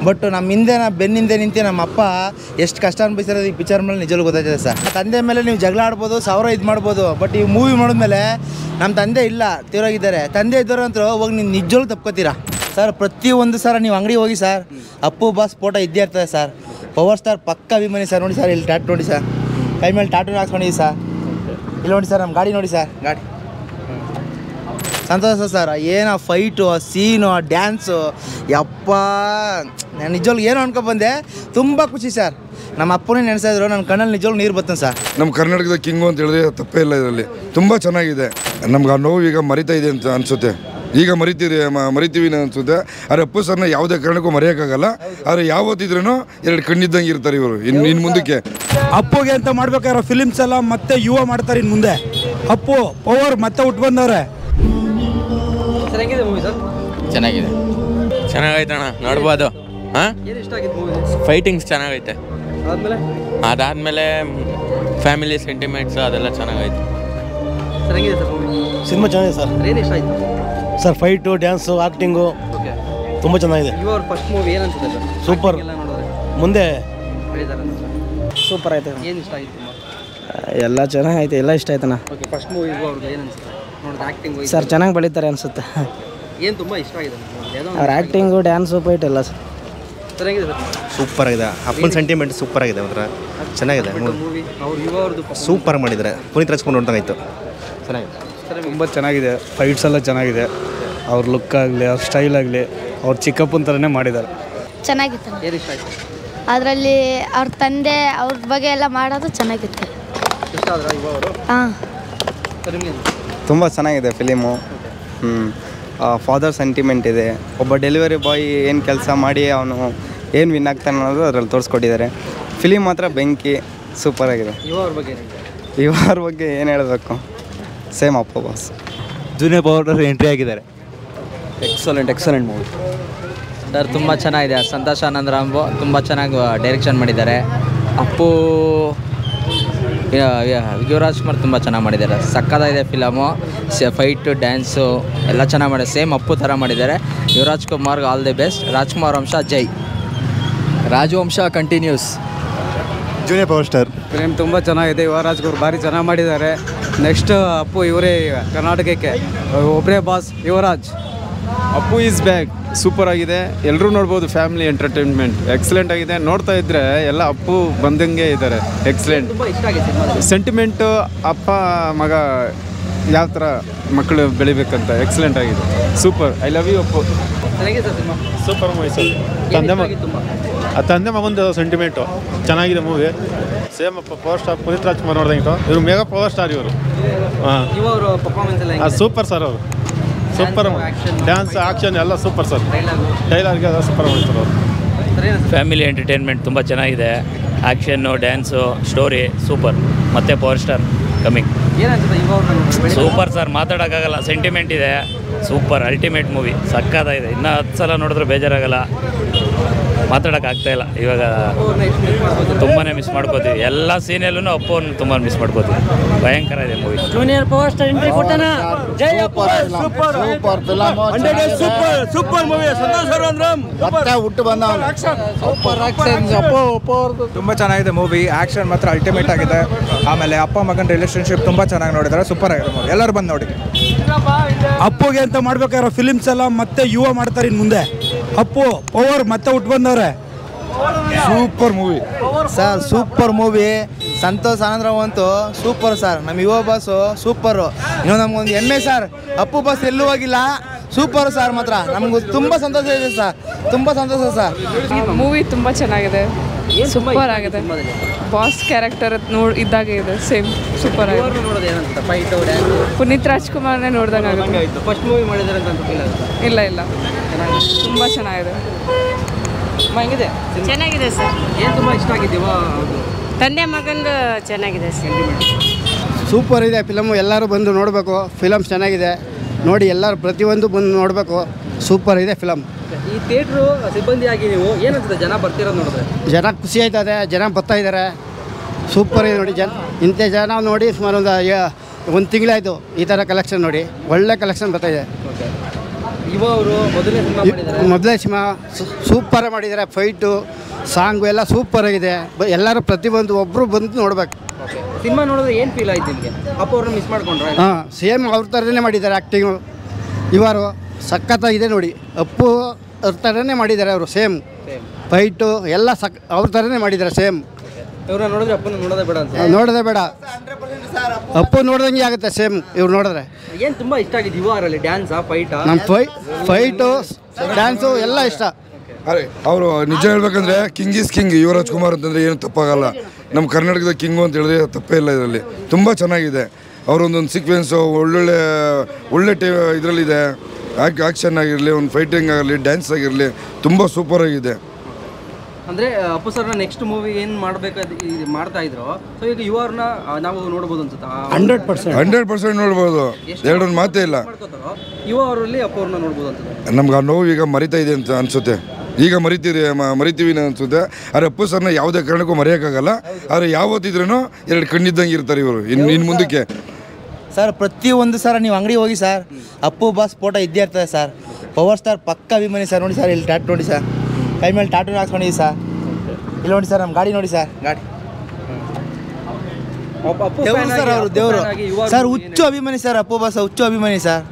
But ನಮ್ಮ ಹಿಂದೆ ಬೆನ್ನಿಂದೆ ನಿಂತೆ ನಮ್ಮ ಅಪ್ಪ ಎಷ್ಟು ಕಷ್ಟ ಅನ್ಭವಿಸಿರೋದು ಈ ಪಿಕ್ಚರ್ ಮೇಲೆ ನಿಜವಾಗ್ಲೂ ಗೊತ್ತಾಯ್ತದೆ ಸರ್. ತಂದೆ ಮೇಲೆ ನೀವು ಜಗಳ ಆಡ್ಬೋದು, ಸಾವಿರ ಇದು ಮಾಡ್ಬೋದು, ಬಟ್ ಈ ಮೂವಿ ಮಾಡಿದ್ಮೇಲೆ ನಮ್ಮ ತಂದೆ ಇಲ್ಲ, ತೀರೋಗಿದ್ದಾರೆ. ತಂದೆ ಇದ್ದವರು ಅಂತೂ ಹೋಗಿ ನೀವು ನಿಜವಾಗ್ಲೂ ತಪ್ಕೋತೀರಾ ಸರ್. ಪ್ರತಿಯೊಂದು ಸರ ನೀವು ಅಂಗಡಿ ಹೋಗಿ ಸರ್, ಅಪ್ಪು ಬಾಸ್ ಫೋಟೋ ಇದ್ದೇ ಇರ್ತದೆ ಸರ್. ಪವರ್ ಸ್ಟಾರ್ ಪಕ್ಕ ಅಭಿಮಾನಿ ಸರ್. ನೋಡಿ ಸರ್, ಇಲ್ಲಿ ಟ್ಯಾಟು ನೋಡಿ ಸರ್, ಕೈ ಮೇಲೆ ಟ್ಯಾಟೂನ ಹಾಕ್ಸ್ಕೊಂಡಿದ್ದೀವಿ ಸರ್. ಇಲ್ಲಿ ನೋಡಿ ಸರ್, ನಮ್ಮ ಗಾಡಿ ನೋಡಿ ಸರ್, ಗಾಡಿ ಸಂತೋಷ ಸರ್. ಏನೋ ಫೈಟು, ಆ ಸೀನು, ಆ ಡ್ಯಾನ್ಸು, ಯಪ್ಪ ನಾನು ನಿಜವಾಗ್ಲೂ ಏನೋ ಅನ್ಕೊಬಂದೆ. ತುಂಬ ಖುಷಿ ಸರ್. ನಮ್ಮ ಅಪ್ಪನೇ ನೆನೆಸಿದ್ರು, ನನ್ನ ಕಣ್ಣಲ್ಲಿ ನಿಜವಾಗ್ಲೂ ನೀರು ಬರ್ತದೆ ಸರ್. ನಮ್ಮ ಕರ್ನಾಟಕದ ಕಿಂಗು ಅಂತ ಹೇಳಿದ್ರೆ ತಪ್ಪೇ ಇಲ್ಲ. ಇದರಲ್ಲಿ ತುಂಬ ಚೆನ್ನಾಗಿದೆ. ನಮ್ಗೆ ಆ ನೋವು ಈಗ ಮರಿತಾ ಇದೆ ಅಂತ ಅನಿಸುತ್ತೆ. ಈಗ ಮರಿತೀವಿ ಅನಿಸುತ್ತೆ. ಆದರೆ ಅಪ್ಪು ಸರ್ನ ಯಾವುದೇ ಕಾರಣಕ್ಕೂ ಮರೆಯೋಕ್ಕಾಗಲ್ಲ. ಆದರೆ ಯಾವತ್ತಿದ್ರೂ ಎರಡು ಕಣ್ಣಿದ್ದಂಗೆ ಇರ್ತಾರೆ ಇವರು. ಇನ್ನು ಮುಂದಕ್ಕೆ ಅಪ್ಪುಗೆ ಅಂತ ಮಾಡ್ಬೇಕಾಗಿರೋ ಫಿಲಿಮ್ಸ್ ಎಲ್ಲ ಮತ್ತೆ ಯುವ ಮಾಡ್ತಾರೆ. ಇನ್ನು ಮುಂದೆ ಅಪ್ಪು ಪವರ್ ಮತ್ತೆ ಹುಟ್ಟು ಬಂದವ್ರೆ. ಚೆನ್ನಾಗಿದೆ, ಚೆನ್ನಾಗೈತೆ ಅಣ್ಣ, ನೋಡ್ಬೋದು. ಫೈಟಿಂಗ್ಸ್ ಚೆನ್ನಾಗೈತೆ. ಅದಾದಮೇಲೆ ಫ್ಯಾಮಿಲಿ ಸೆಂಟಿಮೆಂಟ್ಸ್ ಅದೆಲ್ಲ ಚೆನ್ನಾಗೈತೆ. ಸಿನಿಮಾ ಚೆನ್ನಾಗಿದೆ sir. Sir fight, dance, acting ತುಂಬ ಚೆನ್ನಾಗಿದೆ. ಸೂಪರ್. ಮುಂದೆ ಸೂಪರ್ ಆಯ್ತು. ಎಲ್ಲ ಚೆನ್ನಾಗೈತೆ, ಎಲ್ಲ ಇಷ್ಟ ಆಯ್ತಣ್ಣ. ಸರ್ ಚೆನ್ನಾಗಿ ಬೆಳೀತಾರೆ ಅನಿಸುತ್ತೆ. ಅವ್ರ ಆ್ಯಕ್ಟಿಂಗು, ಡ್ಯಾನ್ಸು, ಫೈಟ್ ಎಲ್ಲ ಸೂಪರ್ ಆಗಿದೆ. ಅಪ್ಪನ ಸೆಂಟಿಮೆಂಟ್ ಸೂಪರ್ ಆಗಿದೆ. ಒಂಥರ ಚೆನ್ನಾಗಿದೆ. ಸೂಪರ್ ಮಾಡಿದ್ದಾರೆ. ಪುನೀತ್ ರಾಜ್ಕುಮಾರ್ ನೋಡ್ದಂಗಾಯ್ತು. ಚೆನ್ನಾಗಿದೆ, ತುಂಬ ಚೆನ್ನಾಗಿದೆ. ಫೈಟ್ಸ್ ಎಲ್ಲ ಚೆನ್ನಾಗಿದೆ. ಅವ್ರ ಲುಕ್ ಆಗಲಿ, ಅವ್ರ ಸ್ಟೈಲ್ ಆಗಲಿ, ಅವ್ರ ಚಿಕ್ಕಪ್ಪನ ಥರನೇ ಮಾಡಿದ್ದಾರೆ. ಚೆನ್ನಾಗಿತ್ತು. ಅದರಲ್ಲಿ ಅವ್ರ ತಂದೆ ಅವ್ರ ಬಗ್ಗೆ ಎಲ್ಲ ಮಾಡೋದು ಚೆನ್ನಾಗಿತ್ತು. ಹಾಂ, ತುಂಬ ಚೆನ್ನಾಗಿದೆ ಫಿಲಿಮು. ಫಾದರ್ ಸೆಂಟಿಮೆಂಟ್ ಇದೆ. ಒಬ್ಬ ಡೆಲಿವರಿ ಬಾಯ್ ಏನು ಕೆಲಸ ಮಾಡಿ ಅವನು ಏನು ವಿನ್ ಆಗ್ತಾನೆ ಅನ್ನೋದು ಅದರಲ್ಲಿ ತೋರಿಸ್ಕೊಟ್ಟಿದ್ದಾರೆ. ಫಿಲಿಮ್ ಮಾತ್ರ ಬೆಂಕಿ, ಸೂಪರಾಗಿದೆ. ಇವ್ರ ಬಗ್ಗೆ ಏನು ಹೇಳಬೇಕು, ಸೇಮ್ ಅಪ್ಪ ಬಾಸ್. ಜೂನಿಯರ್ ಪವರ್ ಎಂಟ್ರಿ ಆಗಿದ್ದಾರೆ. Excellent movie sir. ತುಂಬ ಚೆನ್ನಾಗಿದೆ. ಸಂತೋಷ್ ಆನಂದರಾಮ್ ತುಂಬ ಚೆನ್ನಾಗಿ ಡೈರೆಕ್ಷನ್ ಮಾಡಿದ್ದಾರೆ. ಅಪ್ಪು, ಯುವರಾಜ್ ಕುಮಾರ್ ತುಂಬ ಚೆನ್ನಾಗಿ ಮಾಡಿದ್ದಾರೆ. ಸಕ್ಕತ್ತಾಗಿದೆ ಫಿಲಮು. ಫೈಟು, ಡ್ಯಾನ್ಸು ಎಲ್ಲ ಚೆನ್ನಾಗಿ ಮಾಡಿದ್ದಾರೆ. ಸೇಮ್ ಅಪ್ಪು ಥರ ಮಾಡಿದ್ದಾರೆ. ಯುವರಾಜ್ ಕುಮಾರ್ಗೆ ಆಲ್ ದಿ ಬೆಸ್ಟ್. ರಾಜ್ಕುಮಾರ್ ವಂಶ ಜೈ. ರಾಜವಂಶ continues. Junior power star film ತುಂಬ ಚೆನ್ನಾಗಿದೆ. ಯುವರಾಜ್ ಕುಮಾರ್ ಭಾರಿ ಚೆನ್ನಾಗಿ ಮಾಡಿದ್ದಾರೆ. ನೆಕ್ಸ್ಟ್ ಅಪ್ಪು ಇವರೇ ಕರ್ನಾಟಕಕ್ಕೆ ಒಬ್ಬರೇ boss Yuvaraj. Appu is back. Super ಆಗಿದೆ. ಎಲ್ಲರೂ ನೋಡ್ಬೋದು. ಫ್ಯಾಮಿಲಿ ಎಂಟರ್ಟೈನ್ಮೆಂಟ್ ಎಕ್ಸಲೆಂಟ್ ಆಗಿದೆ. ನೋಡ್ತಾ ಇದ್ದರೆ ಎಲ್ಲ ಅಪ್ಪು ಬಂದಂಗೆ ಇದ್ದಾರೆ. Excellent sentiment. ಅಪ್ಪ ಮಗ ಯಾವ ಥರ ಮಕ್ಕಳು ಬೆಳಿಬೇಕಂತ ಎಕ್ಸಲೆಂಟ್ ಆಗಿದೆ. Super. I love you Appu. Super movie sir. ತಂದೆ ಮಗಂದು ಸೆಂಟಿಮೆಂಟು ಚೆನ್ನಾಗಿದೆ ಮೂವಿ. ಸೇಮ್ ಅಪ್ಪ ಪವರ್ ಸ್ಟಾರ್ ಪುನೀತ್ ರಾಜ್ಕುಮಾರ್ ನೋಡ್ದಂಗಿತ್ತು. ಇವರು ಮೆಗಾ ಪವರ್ ಸ್ಟಾರ್ ಇವರು. ಹಾಂ, ಸೂಪರ್ ಸರ್. ಅವರು ಸೂಪರ್. ಡ್ಯಾನ್ಸ್, ಆ್ಯಕ್ಷನ್ ಎಲ್ಲ ಸೂಪರ್ ಸರ್. ಡೈಲಾಗ್ ಎಲ್ಲ ಸೂಪರ್ ಮಾಡ್ತಾರೆ ಅವರು. ಫ್ಯಾಮಿಲಿ ಎಂಟರ್ಟೈನ್ಮೆಂಟ್ ತುಂಬ ಚೆನ್ನಾಗಿದೆ. ಆ್ಯಕ್ಷನ್ನು, ಡ್ಯಾನ್ಸು, ಸ್ಟೋರಿ ಸೂಪರ್. ಮತ್ತು power star coming. Super sir, ಮಾತಾಡೋಕ್ಕಾಗಲ್ಲ. ಸೆಂಟಿಮೆಂಟ್ ಇದೆ. Super ultimate movie. ಸಕ್ಕತ್ತಾಗಿದೆ. ಇನ್ನೂ 10 ಸಲ ನೋಡಿದ್ರೆ ಬೇಜಾರಾಗಲ್ಲ. ಮಾತಾಡೋಕ್ಕಾಗ್ತಾಯಿಲ್ಲ. ಇವಾಗ ತುಂಬಾ ಮಿಸ್ ಮಾಡ್ಕೋತೀವಿ. ಎಲ್ಲ ಸೀನಲ್ಲೂ ಅಪ್ಪವನ್ನು ತುಂಬ ಮಿಸ್ ಮಾಡ್ಕೋತೀವಿ. ಭಯಂಕರ ಇದೆ movie. Junior power star entry ಕೊಟ್ಟನ. ಜೈ ಅಪ್ಪು. Super movie. ಸಂತೋಷ್ ಮತ್ತೆ ಹುಟ್ಟು ಬಂದ ಸೂಪರ್ ಆಕ್ಷನ್. ಅಪ್ಪು ತುಂಬ ಚೆನ್ನಾಗಿದೆ ಮೂವಿ. ಆ್ಯಕ್ಷನ್ ಮಾತ್ರ ಅಲ್ಟಿಮೇಟ್ ಆಗಿದೆ. ಆಮೇಲೆ ಅಪ್ಪ ಮಗನ ರಿಲೇಷನ್ಶಿಪ್ ತುಂಬ ಚೆನ್ನಾಗಿ ನೋಡಿದ್ದಾರೆ. ಸೂಪರ್ ಆಗಿದೆ ಮೂವಿ. ಎಲ್ಲರೂ ಬಂದು ನೋಡಿ. ಅಪ್ಪುಗೆ ಅಂತ ಮಾಡ್ಬೇಕಾಗಿರೋ ಫಿಲಿಮ್ಸ್ ಎಲ್ಲ ಮತ್ತೆ ಯುವ ಮಾಡ್ತಾರೆ. ಇನ್ನು ಮುಂದೆ ಅಪ್ಪು ಪವರ್ ಮತ್ತೆ ಹುಟ್ಟು ಬಂದವ್ರೆ. Super movie sir. Super movie. Santhosh Anandram ಅಂತೂ ಸೂಪರ್ ಸರ್. ನಮ್ಮ ಯುವ ಬಾಸು ಸೂಪರು. ಇನ್ನೂ ನಮಗೊಂದು ಹೆಮ್ಮೆ ಸರ್. ಅಪ್ಪು ಬಾಸ್ ಎಲ್ಲೂ ಹೋಗಿಲ್ಲ. Super sir. ಮಾತ್ರ ನಮಗೂ ತುಂಬ ಸಂತೋಷ ಇದೆ ಸರ್. ತುಂಬ ಸಂತೋಷ ಸರ್. ಮೂವಿ ತುಂಬ ಚೆನ್ನಾಗಿದೆ. ಸೂಪರ್ ಆಗಿದೆ. ಬಾಸ್ ಕ್ಯಾರೆಕ್ಟರ್ ಇದ್ದಾಗೆ ಇದೆ. ಸೇಮ್ ಸೂಪರ್ ಆಗಿದೆ. ಪುನೀತ್ ರಾಜ್ಕುಮಾರ್ನೇ ನೋಡ್ದಂಗೆ ಆಗುತ್ತೆ. ಇಲ್ಲ ತುಂಬ ಚೆನ್ನಾಗಿದೆ. ಚೆನ್ನಾಗಿದೆ ಸರ್. ತುಂಬ ಇಷ್ಟ ಆಗಿದ್ದೀವ. ತಂದೆ ಮಗಂದು ಚೆನ್ನಾಗಿದೆ ಸರ್. ಸೂಪರ್ ಇದೆ ಫಿಲಮು. ಎಲ್ಲರೂ ಬಂದು ನೋಡಬೇಕು. ಫಿಲಮ್ಸ್ ಚೆನ್ನಾಗಿದೆ. ನೋಡಿ ಎಲ್ಲರೂ ಪ್ರತಿಯೊಂದು ಬಂದು ನೋಡಬೇಕು. ಸೂಪರ್ ಇದೆ ಫಿಲಮ್. ಈ ಥಿಯೇಟ್ರು ಸಿಬ್ಬಂದಿಯಾಗಿ ನೀವು ಏನಂತದೆ ಜನ ಬರ್ತಿರೋದು ನೋಡಿದ್ರೆ? ಜನ ಖುಷಿ ಆಯ್ತದೆ. ಜನ ಬರ್ತಾ ಇದ್ದಾರೆ. ಸೂಪರ್ ಇದೆ ನೋಡಿ. ಇಂಥ ಜನ ನೋಡಿ ಸುಮಾರು ಒಂದು ತಿಂಗಳಾಯಿತು ಈ ಥರ ಕಲೆಕ್ಷನ್ ನೋಡಿ. ಒಳ್ಳೆ ಕಲೆಕ್ಷನ್ ಬರ್ತಾಯಿದೆ. ಯುವ ಅವರು ಮೊದಲನೇ ಸಿನಿಮಾ ಮಾಡಿದ್ದಾರೆ. ಮೊದಲೇ ಸಿನಿಮಾ ಸೂಪರ್ ಮಾಡಿದ್ದಾರೆ. ಫೈಟು ಸಾಂಗು ಎಲ್ಲ ಸೂಪರ್ ಆಗಿದೆ. ಎಲ್ಲರೂ ಪ್ರತಿಯೊಂದು ಒಬ್ಬರು ಬಂದು ನೋಡ್ಬೇಕು. ಸಿನಿಮಾ ನೋಡಿದ್ರೆ ಏನು ಫೀಲ್ ಆಯ್ತು ನಿಮಗೆ? ಅಪ್ಪ ಅವ್ರನ್ನ ಮಿಸ್ ಮಾಡ್ಕೊಂಡ್ರೆ? ಹಾಂ, ಸೇಮ್ ಅವ್ರ ಥರನೇ ಮಾಡಿದ್ದಾರೆ ಆ್ಯಕ್ಟಿಂಗು. ಇವರು ಸಖತ್ತಾಗಿದೆ ನೋಡಿ. ಅಪ್ಪು ಅವ್ರ ಥರನೇ ಮಾಡಿದ್ದಾರೆ ಅವರು. ಸೇಮ್ ಫೈಟು ಎಲ್ಲ ಅವ್ರ ಥರನೇ ಮಾಡಿದ್ದಾರೆ ಸೇಮ್. ಇವ್ರನ್ನ ನೋಡಿದ್ರೆ ಅಪ್ಪನ ನೋಡೋದೇ ಬೇಡ ಅಂತ? ನೋಡೋದೇ ಬೇಡ, ಅಪ್ಪು ನೋಡ್ದಂಗೆ ಆಗುತ್ತೆ ಸೇಮ್ ಇವ್ರು ನೋಡಿದ್ರೆ. ಏನು ತುಂಬ ಇಷ್ಟ ಆಗಿದೆ ಯುವರಲ್ಲಿ? ಡ್ಯಾನ್ಸಾ, ಫೈಟಾ? ನಮ್ಮ ಫೈಟು ಡ್ಯಾನ್ಸು ಎಲ್ಲ ಇಷ್ಟ. ಅರೆ ಅವರು ನಿಜ ಹೇಳ್ಬೇಕಂದ್ರೆ king is king. Yuvaraj Kumar ಅಂತಂದರೆ ಏನು ತಪ್ಪಾಗಲ್ಲ. ನಮ್ಮ ಕರ್ನಾಟಕದ ಕಿಂಗು ಅಂತ ಹೇಳಿದ್ರೆ ತಪ್ಪೇ ಇಲ್ಲ ಇದರಲ್ಲಿ. ತುಂಬ ಚೆನ್ನಾಗಿದೆ ಅವರೊಂದೊಂದು ಸೀಕ್ವೆನ್ಸು. ಒಳ್ಳೆ ಇದರಲ್ಲಿದೆ. ಆ್ಯಕ್ಷನ್ ಆಗಿರಲಿ, ಒಂದು ಫೈಟಿಂಗ್ ಆಗಿರಲಿ, ಡ್ಯಾನ್ಸ್ ಆಗಿರಲಿ, ತುಂಬ ಸೂಪರಾಗಿದೆ. ಅಂದರೆ ಅಪ್ಪು ಸರ್ನ ನೆಕ್ಸ್ಟ್ ಮೂವಿ ಏನು ಮಾಡ್ತಾ ಇದ್ರು, ಸೊ ಈಗ ಯುವರ್ನ ನಾವು ನೋಡ್ಬೋದು ಅನ್ಸುತ್ತಾ? 100% ನೋಡ್ಬೋದು, ಎರಡೊಂದು ಮಾತೇ ಇಲ್ಲ. ಯುವ ಅವರಲ್ಲಿ ಅಪ್ಪು ಅವ್ರನ್ನ ನೋಡ್ಬೋದು ಅನ್ಸುತ್ತೆ. ನಮ್ಗೆ ಆ ನೋವು ಈಗ ಮರಿತಾ ಇದೆ ಅಂತ ಅನಿಸುತ್ತೆ. ಈಗ ಮರಿತೀವಿ ಅನಿಸುತ್ತೆ. ಆದರೆ ಅಪ್ಪು ಸರ್ನ ಯಾವುದೇ ಕಾರಣಕ್ಕೂ ಮರೆಯೋಕ್ಕಾಗಲ್ಲ. ಆದರೆ ಯಾವತ್ತಿದ್ರೂ ಎರಡು ಕಣ್ಣಿದ್ದಂಗೆ ಇರ್ತಾರೆ ಇವರು ಇನ್ನು ಮುಂದಕ್ಕೆ. ಸರ್ ಪ್ರತಿಯೊಂದು ಸರ್ ನೀವು ಅಂಗಡಿ ಹೋಗಿ ಸರ್, ಅಪ್ಪು ಬಾಸ್ ಫೋಟೋ ಇದ್ದೇ ಇರ್ತದೆ ಸರ್. ಪವರ್ ಸ್ಟಾರ್ ಪಕ್ಕ ಅಭಿಮಾನಿ ಸರ್. ನೋಡಿ ಸರ್, ಇಲ್ಲಿ ಟ್ಯಾಟು ನೋಡಿ ಸರ್, ಕೈ ಮೇಲೆ ಟ್ಯಾಟೂನ ಹಾಕ್ಸ್ಕೊಂಡಿದ್ದೀವಿ ಸರ್. ಇಲ್ಲಿ ನೋಡಿ ಸರ್, ನಮ್ಮ ಗಾಡಿ ನೋಡಿ ಸರ್, ಗಾಡಿ ದೇವರು ಸರ್. ಅವರು ದೇವರು ಸರ್, ಹುಚ್ಚು ಅಭಿಮಾನಿ ಸರ್. ಅಪ್ಪು ಬಾಸ್ ಹುಚ್ಚು ಅಭಿಮಾನಿ ಸರ್.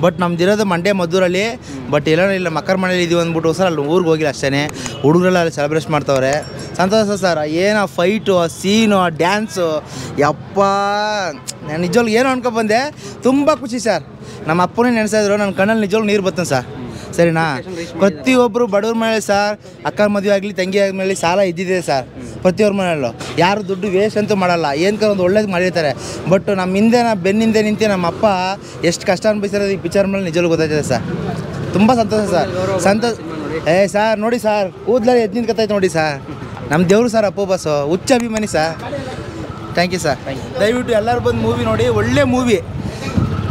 ಬಟ್ ನಮ್ದಿರೋದು ಮಂಡ್ಯ ಮದ್ದೂರಲ್ಲಿ. ಬಟ್ ಇಲ್ಲ ಮಕ್ಕರ ಮನೇಲಿ ಇದೀವಿ ಅಂದ್ಬಿಟ್ಟು ಸರ್ ಅಲ್ಲಿ ಊರಿಗೆ ಹೋಗಿಲ್ಲ ಅಷ್ಟೇ. ಹುಡುಗರೆಲ್ಲ ಅಲ್ಲಿ ಸೆಲೆಬ್ರೇಟ್ ಮಾಡ್ತವ್ರೆ. ಸಂತೋಷ ಸರ್. ಏನು ಆ ಫೈಟು, ಆ ಸೀನು, ಆ ಡ್ಯಾನ್ಸು, ಯಪ್ಪ ನಾನು ನಿಜವಾಗ್ಲೂ ಏನು ಅನ್ಕೊಬಂದೆ. ತುಂಬ ಖುಷಿ ಸರ್. ನಮ್ಮ ಅಪ್ಪನೇ ನೆನೆಸಿದ್ರು, ನನ್ನ ಕಣ್ಣಲ್ಲಿ ನಿಜವಾಗ್ಲೂ ನೀರು ಬರ್ತದೆ ಸರ್. ಸರಿನಾ? ಪ್ರತಿಯೊಬ್ಬರು ಬಡವ್ರ ಮನೇಲಿ ಸರ್, ಅಕ್ಕನ ಮದುವೆ ಆಗಲಿ, ತಂಗಿ ಆದಮೇಲೆ ಸಾಲ ಇದ್ದಿದೆ ಸರ್ ಪ್ರತಿಯೊಬ್ಬರ ಮನೆಯಲ್ಲೂ. ಯಾರು ದುಡ್ಡು ವೇಸ್ಟ್ ಅಂತೂ ಮಾಡಲ್ಲ, ಏನಕ್ಕೆ ಒಂದು ಒಳ್ಳೇದು ಮಾಡಿರ್ತಾರೆ. ಬಟ್ ನಮ್ಮ ಹಿಂದೆ ಬೆನ್ನಿಂದೆ ನಿಂತು ನಮ್ಮ ಅಪ್ಪ ಎಷ್ಟು ಕಷ್ಟ ಅನ್ಭವಿಸಿರೋದು ಈ ಪಿಕ್ಚರ್ ಮೇಲೆ ನಿಜವಾಗ್ಲೂ ಗೊತ್ತಾಯ್ತದೆ ಸರ್. ತುಂಬ ಸಂತೋಷ ಸರ್. ಸರ್ ನೋಡಿ ಸರ್, ಕೂದಲಲ್ಲಿ ಎದ್ದು ನಿಂತ್ಕೊತೈತೆ ನೋಡಿ ಸರ್. ನಮ್ಮ ದೇವರು ಸರ್ ಅಪ್ಪು ಬಾಸು, ಹುಚ್ಚ ಅಭಿಮಾನಿ ಸರ್. Thank you sir. ದಯವಿಟ್ಟು ಎಲ್ಲರೂ ಬಂದು ಮೂವಿ ನೋಡಿ, ಒಳ್ಳೆ ಮೂವಿ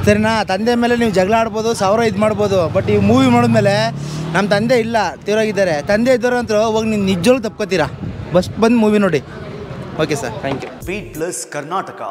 ಸರಿನಾ? ತಂದೆ ಮೇಲೆ ನೀವು ಜಗಳ ಆಡ್ಬೋದು, ಇದು ಮಾಡ್ಬೋದು. ಬಟ್ ಈ ಮೂವಿ ಮಾಡಿದ್ಮೇಲೆ ನಮ್ಮ ತಂದೆ ಇಲ್ಲ, ತೀರೋಗಿದ್ದಾರೆ. ತಂದೆ ಇದ್ದವರು ಅಂತೂ ಹೋಗಿ ನೀವು ನಿಜವಾಗ್ಲೂ ತಪ್ಕೋತೀರಾ. ಬಂದು ಮೂವಿ ನೋಡಿ. Okay sir, thank you. Beat plus Karnataka.